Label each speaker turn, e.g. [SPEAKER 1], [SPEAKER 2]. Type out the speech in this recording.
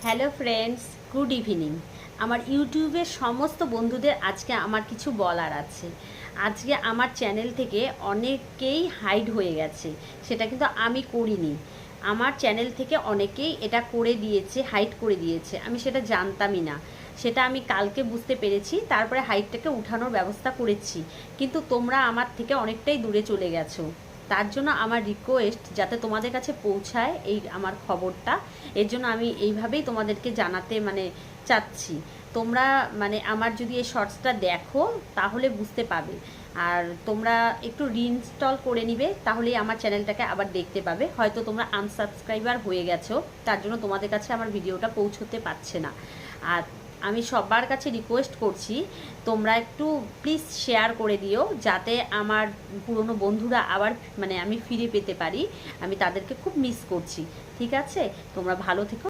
[SPEAKER 1] Hello friends, good evening. আমার ইউটিউবের সমস্ত বন্ধুদের আজকে আমার কিছু বলার আছে। আজকে আমার চ্যানেল থেকে অনেকেই হাইড হয়ে গেছে, সেটা কিন্তু আমি করিনি। আমার চ্যানেল থেকে অনেকেই এটা করে দিয়েছে, হাইড করে দিয়েছে, আমি সেটা জানতামই না। সেটা আমি কালকে বুঝতে পেরেছি, তারপরে হাইডটাকে উঠানোর ব্যবস্থা করেছি। কিন্তু তোমরা আমার থেকে অনেকটাই দূরে চলে গেছো। তার জন্য আমার রিকোয়েস্ট যাতে তোমাদের কাছে পৌঁছায় এই আমার খবরটা, এর জন্য আমি এইভাবেই তোমাদেরকে জানাতে চাচ্ছি। তোমরা আমার যদি এই শর্টসটা দেখো তাহলে বুঝতে পাবে। আর তোমরা একটু রিইনস্টল করে নিবে, তাহলেই আমার চ্যানেলটাকে আবার দেখতে পাবে। হয়তো তোমরা আনসাবস্ক্রাইবার হয়ে গেছো, তার জন্য তোমাদের কাছে আমার ভিডিওটা পৌঁছতে পারছে না। আর আমি সবার কাছে রিকোয়েস্ট করছি, তোমরা একটু প্লিজ শেয়ার করে দিও, যাতে আমার পুরনো বন্ধুরা আবার আমি ফিরে পেতে পারি। আমি তাদেরকে খুব মিস করছি। ঠিক আছে, তোমরা ভালো থেকো।